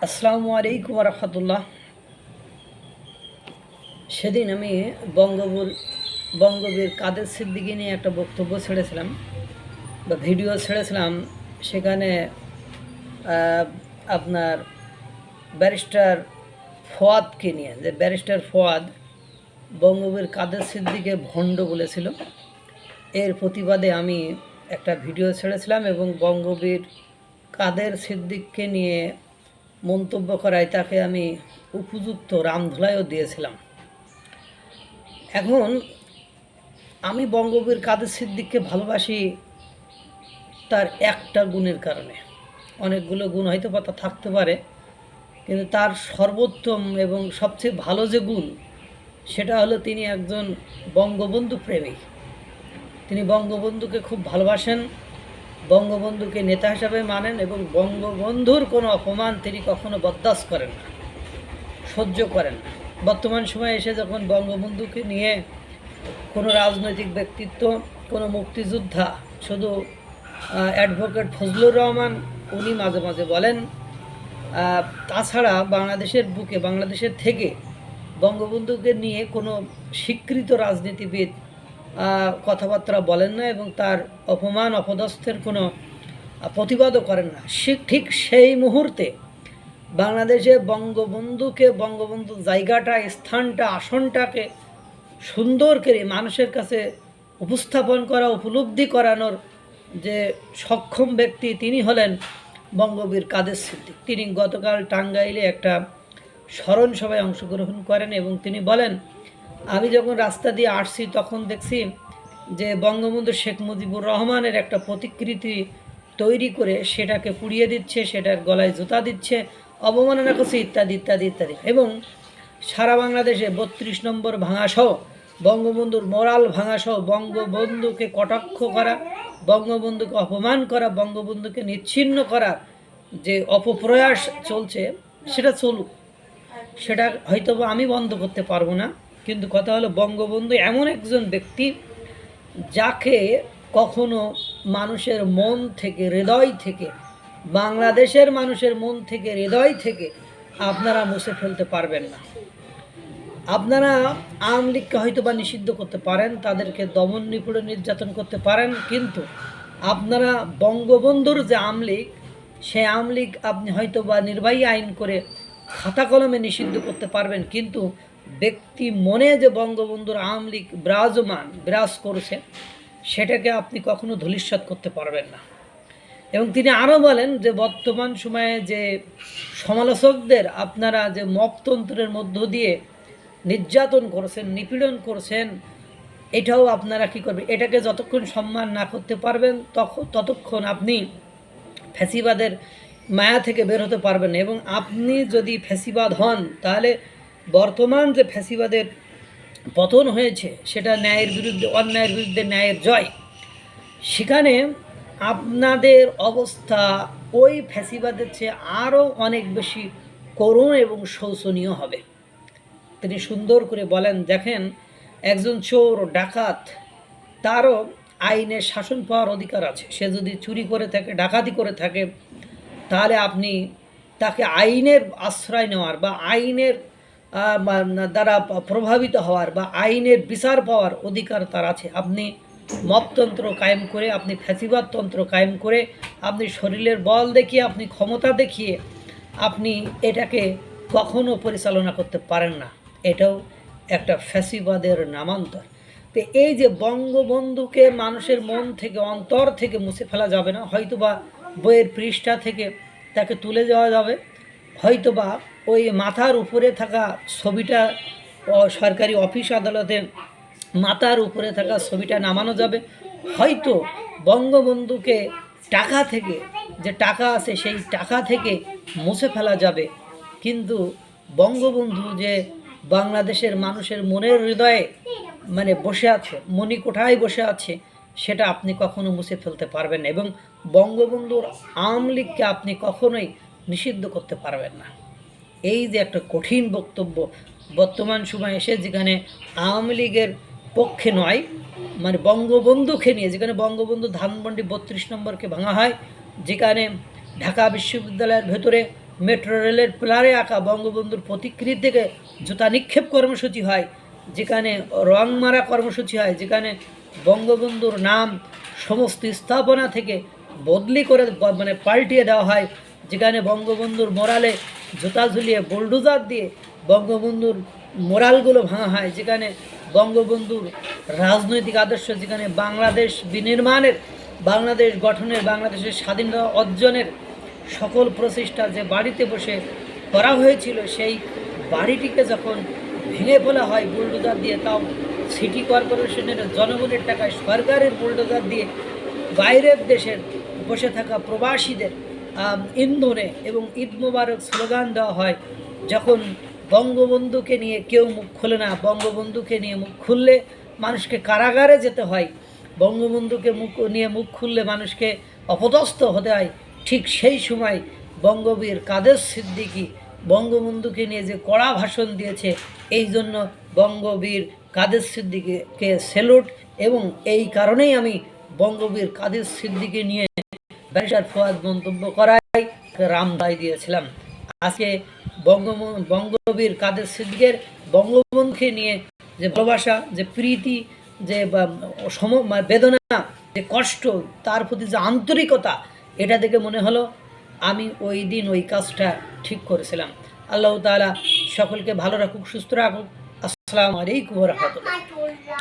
আসসালামু আলাইকুম রহমতুল্লাহ। সেদিন আমি বঙ্গবীর কাদের সিদ্দিকী নিয়ে একটা বক্তব্য ছেড়েছিলাম বা ভিডিও ছেড়েছিলাম। সেখানে আপনার ব্যারিস্টার ফোয়াদকে নিয়ে, যে ব্যারিস্টার ফোয়াদ বঙ্গবীর কাদের সিদ্দিকীকে ভণ্ড বলেছিল, এর প্রতিবাদে আমি একটা ভিডিও ছেড়েছিলাম এবং বঙ্গবীর কাদের সিদ্দিকীকে নিয়ে মন্তব্য করায় তাকে আমি উপযুক্ত রামধুলাইও দিয়েছিলাম। এখন আমি বঙ্গবীর কাদের সিদ্দিকীকে ভালোবাসি তার একটা গুণের কারণে। অনেকগুলো গুণ হয়তো বা তা থাকতে পারে, কিন্তু তার সর্বোত্তম এবং সবচেয়ে ভালো যে গুণ, সেটা হলো তিনি একজন বঙ্গবন্ধু প্রেমী। তিনি বঙ্গবন্ধুকে খুব ভালোবাসেন, বঙ্গবন্ধুকে নেতা হিসাবে মানেন এবং বঙ্গবন্ধুর কোনো অপমান তিনি কখনো বরদাস্ত করেন না, সহ্য করেন না। বর্তমান সময়ে এসে যখন বঙ্গবন্ধুকে নিয়ে কোনো রাজনৈতিক ব্যক্তিত্ব, কোনো মুক্তিযোদ্ধা, শুধু অ্যাডভোকেট ফজলুর রহমান উনি মাঝে মাঝে বলেন, তাছাড়া বাংলাদেশের বুকে, বাংলাদেশের থেকে বঙ্গবন্ধুকে নিয়ে কোনো স্বীকৃত রাজনীতিবিদ কথাবার্তা বলেন না এবং তার অপমান অপদস্থের কোনো প্রতিবাদও করেন না। সে ঠিক সেই মুহূর্তে বাংলাদেশে বঙ্গবন্ধু জায়গাটা, স্থানটা, আসনটাকে সুন্দর করে মানুষের কাছে উপস্থাপন করা, উপলব্ধি করানোর যে সক্ষম ব্যক্তি, তিনি হলেন বঙ্গবীর কাদের সিদ্দিক। তিনি গতকাল টাঙ্গাইলে একটা স্মরণ সভায় অংশগ্রহণ করেন এবং তিনি বলেন, আমি যখন রাস্তা দিয়ে আসছি তখন দেখছি যে বঙ্গবন্ধু শেখ মুজিবুর রহমানের একটা প্রতিকৃতি তৈরি করে সেটাকে পুড়িয়ে দিচ্ছে, সেটার গলায় জুতা দিচ্ছে, অবমাননা করছে, ইত্যাদি ইত্যাদি ইত্যাদি। এবং সারা বাংলাদেশে 32 নম্বর ভাঙাসহ, বঙ্গবন্ধুর মোরাল ভাঙাসহ, বঙ্গবন্ধুকে কটাক্ষ করা, বঙ্গবন্ধুকে অপমান করা, বঙ্গবন্ধুকে নিচ্ছিন্ন করার যে অপপ্রয়াস চলছে, সেটা চলুক, সেটা হয়তো আমি বন্ধ করতে পারবো না। কিন্তু কথা হলো, বঙ্গবন্ধু এমন একজন ব্যক্তি যাকে কখনো মানুষের মন থেকে, হৃদয় থেকে, বাংলাদেশের মানুষের মন থেকে, হৃদয় থেকে আপনারা মুছে ফেলতে পারবেন না। আপনারা আওয়ামী লীগকে হয়তো বা নিষিদ্ধ করতে পারেন, তাদেরকে দমন নিপীড়ন নির্যাতন করতে পারেন, কিন্তু আপনারা বঙ্গবন্ধুর যে আওয়ামী লীগ, সেই আওয়ামী লীগ আপনি হয়তো বা নির্বাহী আইন করে খাতা কলমে নিষিদ্ধ করতে পারবেন, কিন্তু ব্যক্তি মনে যে বঙ্গবন্ধুর আওয়ামী লীগ বিরাজ করছে, সেটাকে আপনি কখনো ধূলিসাৎ করতে পারবেন না। এবং তিনি আরও বলেন যে বর্তমান সময়ে যে সমালোচকদের আপনারা যে মপতন্ত্রের মধ্য দিয়ে নির্যাতন করছেন, নিপীড়ন করছেন, এটাও আপনারা কী করবেন, এটাকে যতক্ষণ সম্মান না করতে পারবেন ততক্ষণ আপনি ফ্যাসিবাদের মায়া থেকে বের হতে পারবেন। এবং আপনি যদি ফ্যাসিবাদ হন, তাহলে বর্তমান যে ফ্যাসিবাদের পতন হয়েছে, সেটা ন্যায়ের বিরুদ্ধে, অন্যায়ের বিরুদ্ধে ন্যায়ের জয়, সেখানে আপনাদের অবস্থা ওই ফ্যাসিবাদের চেয়ে আরও অনেক বেশি করুণ এবং শোচনীয় হবে। তিনি সুন্দর করে বলেন, দেখেন, একজন চোর ডাকাত, তারও আইনের শাসন পাওয়ার অধিকার আছে। সে যদি চুরি করে থাকে, ডাকাতি করে থাকে, তাহলে আপনি তাকে আইনের আশ্রয় নেওয়ার বা আইনের দ্বারা প্রভাবিত হওয়ার বা আইনের বিচার পাওয়ার অধিকার তার আছে। আপনি মপতন্ত্র কায়েম করে, আপনি ফ্যাসিবাদতন্ত্র কায়েম করে, আপনি শরীরের বল দেখিয়ে, আপনি ক্ষমতা দেখিয়ে আপনি এটাকে কখনো পরিচালনা করতে পারেন না। এটাও একটা ফ্যাসিবাদের নামান্তর। তো এই যে বঙ্গবন্ধুকে মানুষের মন থেকে, অন্তর থেকে মুছে ফেলা যাবে না, হয়তোবা বইয়ের পৃষ্ঠা থেকে তাকে তুলে দেওয়া যাবে, হয়তোবা ওই মাথার উপরে থাকা ছবিটা, সরকারি অফিস আদালতে মাথার উপরে থাকা ছবিটা নামানো যাবে, হয়তো বঙ্গবন্ধুকে টাকা থেকে, যে টাকা আছে সেই টাকা থেকে মুছে ফেলা যাবে, কিন্তু বঙ্গবন্ধু যে বাংলাদেশের মানুষের মনের হৃদয়ে বসে আছে, মণিকোঠায় বসে আছে, সেটা আপনি কখনো মুছে ফেলতে পারবেন না। এবং বঙ্গবন্ধুর আওয়ামী লীগকে আপনি কখনোই নিষিদ্ধ করতে পারবেন না। এই যে একটা কঠিন বক্তব্য বর্তমান সময়ে এসে, যেখানে আওয়ামী লীগের পক্ষে নয়, বঙ্গবন্ধুকে নিয়ে, যেখানে বঙ্গবন্ধু ধানমন্ডি 32 নম্বরকে ভাঙা হয়, যেখানে ঢাকা বিশ্ববিদ্যালয়ের ভেতরে মেট্রো রেলের পিলারে আঁকা বঙ্গবন্ধুর প্রতিকৃতি থেকে জুতা নিক্ষেপ কর্মসূচি হয়, যেখানে রং মারা কর্মসূচি হয়, যেখানে বঙ্গবন্ধুর নাম সমস্ত স্থাপনা থেকে বদলি করে মানে পাল্টিয়ে দেওয়া হয়, যেখানে বঙ্গবন্ধুর মোরালে জুতা ঝুলিয়ে বুলডোজার দিয়ে বঙ্গবন্ধুর মোরালগুলো ভাঙা হয়, যেখানে বঙ্গবন্ধুর রাজনৈতিক আদর্শ, যেখানে বাংলাদেশ বিনির্মাণের, বাংলাদেশ গঠনের, বাংলাদেশের স্বাধীনতা অর্জনের সকল প্রচেষ্টা যে বাড়িতে বসে করা হয়েছিল, সেই বাড়িটিকে যখন ভেঙে ফেলা হয় বুলডোজার দিয়ে, তাও সিটি কর্পোরেশনের জনগণের টাকায়, সরকারের বুলডোজার দিয়ে, বাইরের দেশের বসে থাকা প্রবাসীদের ইন্ধনে এবং ঈদ মোবারক স্লোগান দেওয়া হয়, যখন বঙ্গবন্ধুকে নিয়ে কেউ মুখ খোলে না, বঙ্গবন্ধুকে নিয়ে মুখ খুললে মানুষকে কারাগারে যেতে হয়, বঙ্গবন্ধুকে নিয়ে মুখ খুললে মানুষকে অপদস্থ হতে হয়, ঠিক সেই সময় বঙ্গবীর কাদের সিদ্দিকী বঙ্গবন্ধুকে নিয়ে যে কড়া ভাষণ দিয়েছে, এই জন্য বঙ্গবীর কাদের সিদ্দিকীকে স্যালুট। এবং এই কারণেই আমি বঙ্গবীর কাদের সিদ্দিকী নিয়ে ব্যারিস্টার ফুয়াদ মন্তব্য করাই রামদাই দিয়েছিলাম। আজকে বঙ্গবীর কাদের সিদ্দিকের বঙ্গবন্ধুকে নিয়ে যে ভালোবাসা, যে প্রীতি, যে বেদনা, যে কষ্ট, তার প্রতি যে আন্তরিকতা, এটা দেখে মনে হলো আমি ওই দিন ওই কাজটা ঠিক করেছিলাম। আল্লাহ তাআলা সকলকে ভালো রাখুক, সুস্থ রাখুক। আসসালামু আলাইকুম ওয়া রাহমাতুল্লাহ।